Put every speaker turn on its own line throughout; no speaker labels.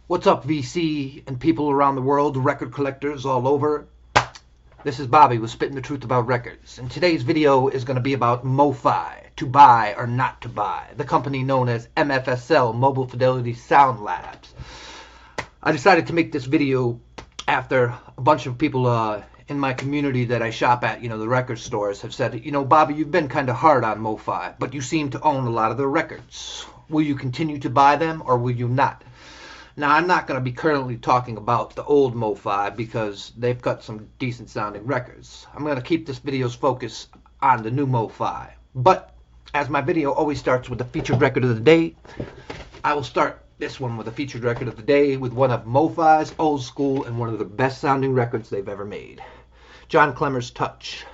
What's up, VC and people around the world, record collectors all over? This is Bobby with Spitting the Truth About Records, and today's video is going to be about Mofi, to buy or not to buy, the company known as Mfsl, Mobile Fidelity Sound Labs. I decided to make this video after a bunch of people in my community that I shop at, the record stores, have said, Bobby, you've been kind of hard on Mofi, but you seem to own a lot of their records. Will you continue to buy them or will you not? Now, I'm not going to be currently talking about the old Mofi because they've got some decent sounding records. I'm going to keep this video's focus on the new Mofi. But as my video always starts with the featured record of the day, I will start this one with a featured record of the day with one of Mofi's old school and one of the best sounding records they've ever made. John Clemmer's Touch.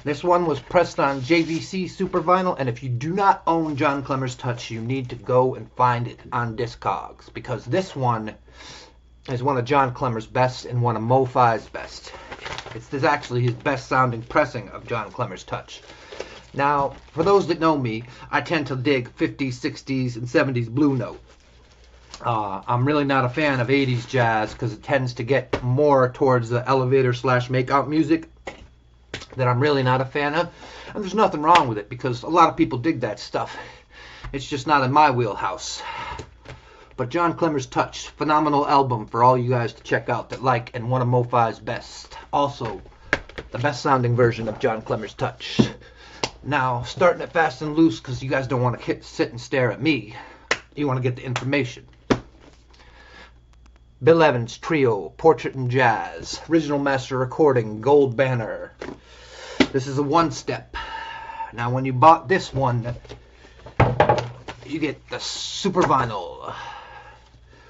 This one was pressed on JVC Super Vinyl, and if you do not own John Clemmer's Touch, you need to go and find it on Discogs, because this one is one of John Clemmer's best and one of Mofi's best. It's actually his best sounding pressing of John Clemmer's Touch. Now, for those that know me, I tend to dig 50s, 60s, and 70s Blue Note. I'm really not a fan of 80s jazz because it tends to get more towards the elevator / makeout music that I'm really not a fan of. And there's nothing wrong with it because a lot of people dig that stuff. It's just not in my wheelhouse. But John Clemmer's Touch, phenomenal album for all you guys to check out that like, and one of Mofi's best. Also, the best sounding version of John Clemmer's Touch. Now, starting it fast and loose because you guys don't want to sit and stare at me. You want to get the information. Bill Evans Trio, Portrait in Jazz, original master recording, gold banner. This is a one step. Now when you bought this one, you get the Super Vinyl,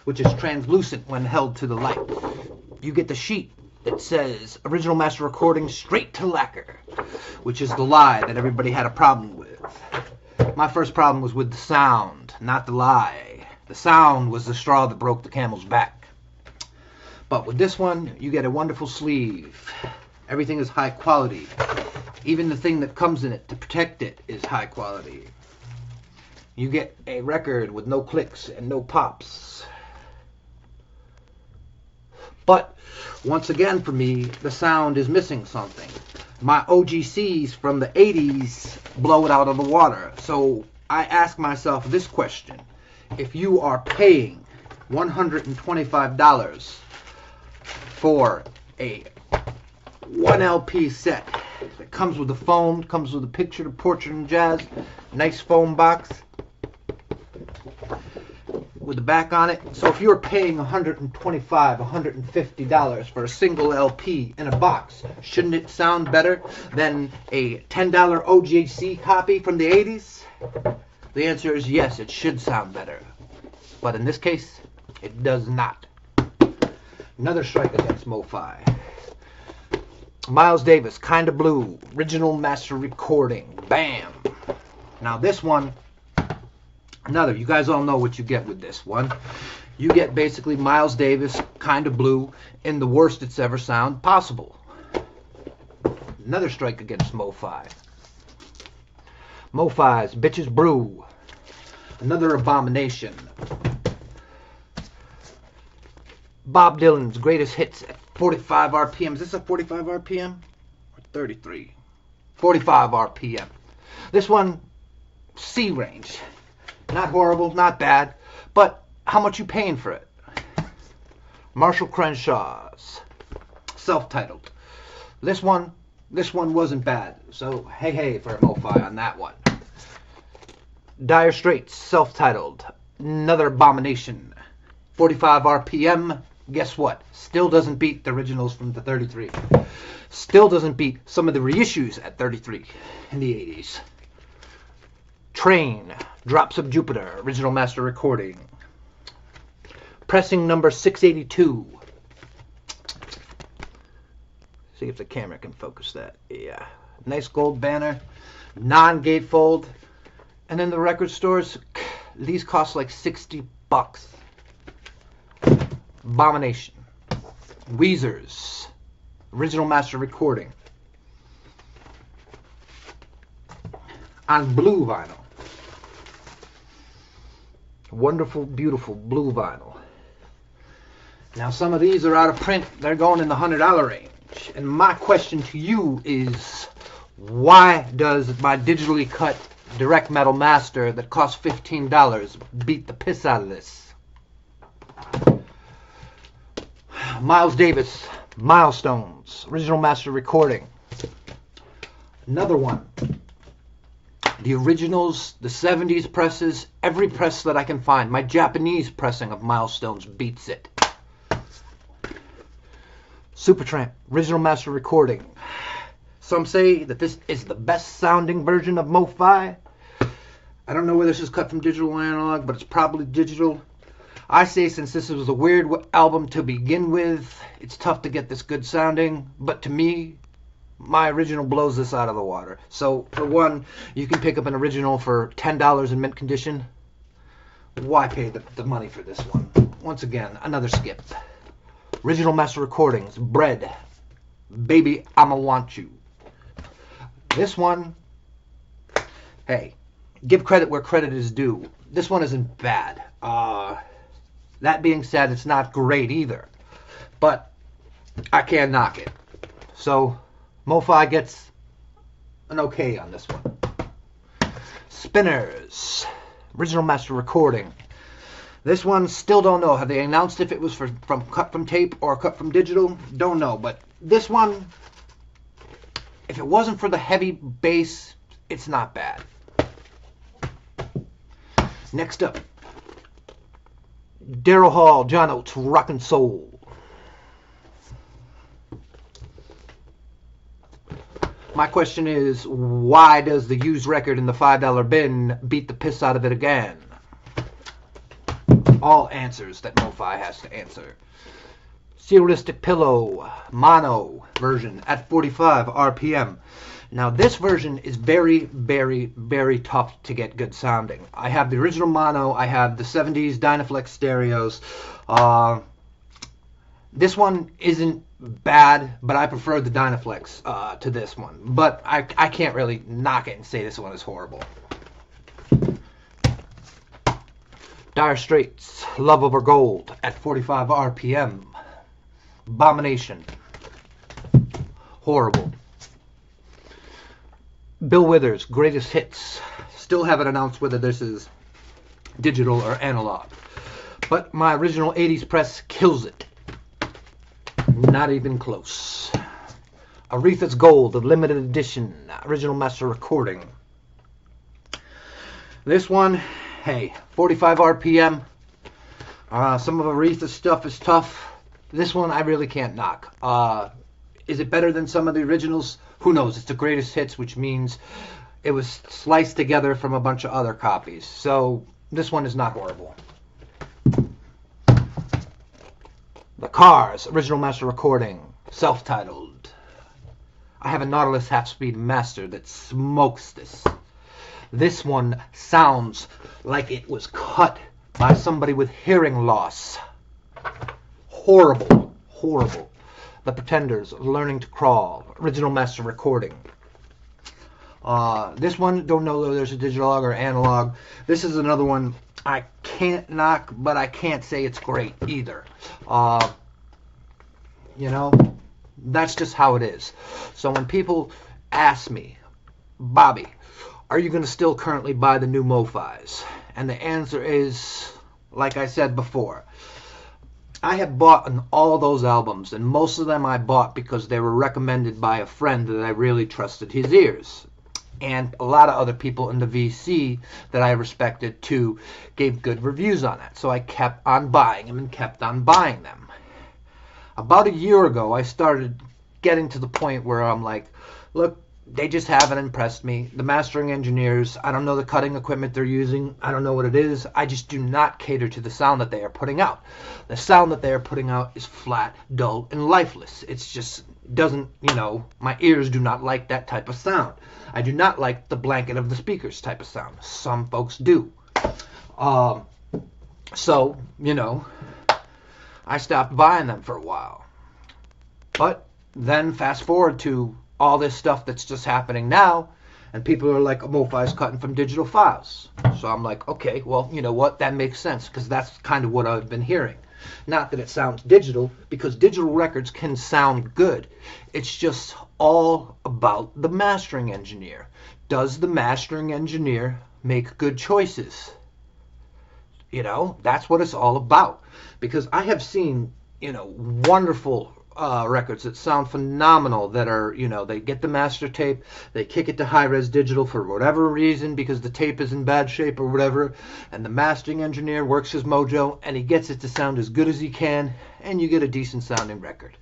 which is translucent when held to the light. You get the sheet that says original master recording straight to lacquer, which is the lie that everybody had a problem with. My first problem was with the sound, not the lie. The sound was the straw that broke the camel's back. But with this one, you get a wonderful sleeve. Everything is high quality. Even the thing that comes in it to protect it is high quality. You get a record with no clicks and no pops. But once again for me, the sound is missing something. My OGCs from the 80s blow it out of the water. So I ask myself this question. If you are paying $125 for a 1 LP set that comes with the foam, comes with a picture of Portrait in Jazz, nice foam box with the back on it. So if you're paying $125, $150 for a single LP in a box, shouldn't it sound better than a $10 OGC copy from the 80s? The answer is yes, it should sound better. But in this case, it does not. Another strike against Mofi. Miles Davis, Kinda Blue, original master recording. Bam! Now this one, you guys all know what you get with this one. You get basically Miles Davis, Kinda Blue, in the worst it's ever sound possible. Another strike against Mofi. Mofi's Bitches Brew. Another abomination. Bob Dylan's Greatest Hits at 45 RPM. Is this a 45 RPM? Or 33? 45 RPM. This one, C range. Not horrible, not bad. But how much you paying for it? Marshall Crenshaw's Self-Titled. This one wasn't bad. So, hey for a Mofi on that one. Dire Straits, Self-Titled. Another abomination. 45 RPM. Guess what? Still doesn't beat the originals from the 33. Still doesn't beat some of the reissues at 33 in the 80s. Train, Drops of Jupiter, original master recording. Pressing number 682. See if the camera can focus that. Yeah. Nice gold banner. Non-gatefold. And in the record stores, these cost like $60. Abomination. Weezer's original master recording on blue vinyl. Wonderful, beautiful blue vinyl. Now some of these are out of print. They're going in the $100 range. And my question to you is, why does my digitally cut direct metal master that costs $15 beat the piss out of this? Miles Davis, Milestones, original master recording. Another one. The originals, the 70s presses, every press that I can find. My Japanese pressing of Milestones beats it. Supertramp, original master recording. Some say that this is the best sounding version of Mofi. I don't know whether this is cut from digital or analog, but it's probably digital. I say since this was a weird album to begin with, it's tough to get this good sounding. But to me, my original blows this out of the water. So for one, you can pick up an original for $10 in mint condition. Why pay the money for this one? Once again, another skip. Original master recordings, Bread, Baby I'ma Want You. This one, hey, give credit where credit is due. This one isn't bad. That being said, it's not great either. But I can't knock it. So Mofi gets an okay on this one. Spinners, original master recording. This one, still don't know. Have they announced if it was from cut from tape or cut from digital? Don't know. But this one, if it wasn't for the heavy bass, it's not bad. Next up, Daryl Hall, John Oates, Rockin' Soul. My question is, why does the used record in the $5 bin beat the piss out of it again? All answers that Mofi has to answer. Surrealistic Pillow, mono version at 45 RPM. Now this version is very, very, very tough to get good sounding. I have the original mono, I have the 70s Dynaflex stereos. This one isn't bad, but I prefer the Dynaflex to this one. But I can't really knock it and say this one is horrible. Dire Straits, Love Over Gold at 45 RPM. Abomination. Horrible. Bill Withers, Greatest Hits. Still haven't announced whether this is digital or analog. But my original 80s press kills it. Not even close. Aretha's Gold, the limited edition, original master recording. This one, hey, 45 RPM. Some of Aretha's stuff is tough. This one I really can't knock. Is it better than some of the originals? Who knows? It's the greatest hits, which means it was sliced together from a bunch of other copies. So this one is not horrible. The Cars, original master recording, self-titled. I have a Nautilus half-speed master that smokes this. This one sounds like it was cut by somebody with hearing loss. Horrible, horrible. The Pretenders, Learning to Crawl, original master recording. This one, don't know whether there's a digital or analog. This is another one I can't knock, but I can't say it's great either. You know, that's just how it is. So when people ask me, Bobby, are you going to still currently buy the new Mofis? And the answer is, like I said before, I have bought on all those albums, and most of them I bought because they were recommended by a friend that I really trusted his ears. And a lot of other people in the VC that I respected too gave good reviews on that. So I kept on buying them and kept on buying them. About a year ago, I started getting to the point where I'm like, look, they just haven't impressed me. The mastering engineers, I don't know the cutting equipment they're using. I don't know what it is. I just do not cater to the sound that they are putting out. The sound that they are putting out is flat, dull, and lifeless. It's just doesn't, you know, my ears do not like that type of sound. I do not like the blanket of the speakers type of sound. Some folks do. So, you know, I stopped buying them for a while. But then fast forward to all this stuff that's just happening now, And people are like, Mofi's cutting from digital files. So I'm like, okay, well, you know what? That makes sense, because that's kind of what I've been hearing. Not that it sounds digital, because digital records can sound good. It's just all about the mastering engineer. Does the mastering engineer make good choices? You know, that's what it's all about. Because I have seen, you know, wonderful records that sound phenomenal, that are, you know, they get the master tape, they kick it to high-res digital for whatever reason, because the tape is in bad shape or whatever, and the mastering engineer works his mojo and he gets it to sound as good as he can, and you get a decent sounding record.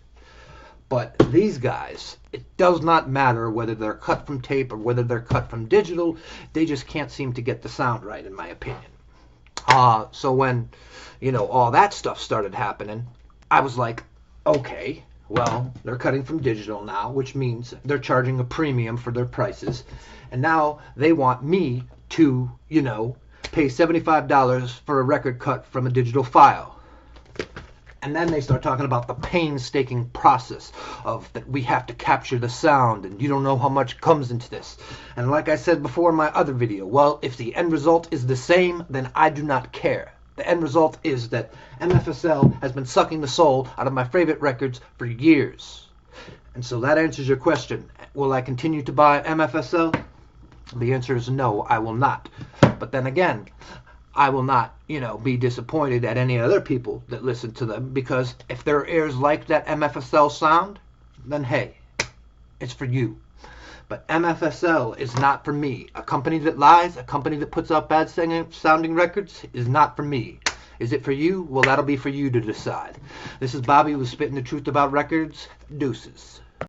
But these guys, it does not matter whether they're cut from tape or whether they're cut from digital, they just can't seem to get the sound right, in my opinion. So when, you know, all that stuff started happening, I was like, okay, well, they're cutting from digital now, which means they're charging a premium for their prices. And now they want me to, you know, pay $75 for a record cut from a digital file. And then they start talking about the painstaking process of that we have to capture the sound, and you don't know how much comes into this. And like I said before in my other video, well, if the end result is the same, then I do not care. The end result is that Mfsl has been sucking the soul out of my favorite records for years. And so that answers your question. Will I continue to buy Mfsl? The answer is no, I will not. But then again, I will not, you know, be disappointed at any other people that listen to them, because if their ears like that Mfsl sound, then hey, it's for you. But Mfsl is not for me. A company that lies, a company that puts out bad sounding records is not for me. Is it for you? Well, that'll be for you to decide. This is Bobby with Spitting the Truth About Records. Deuces.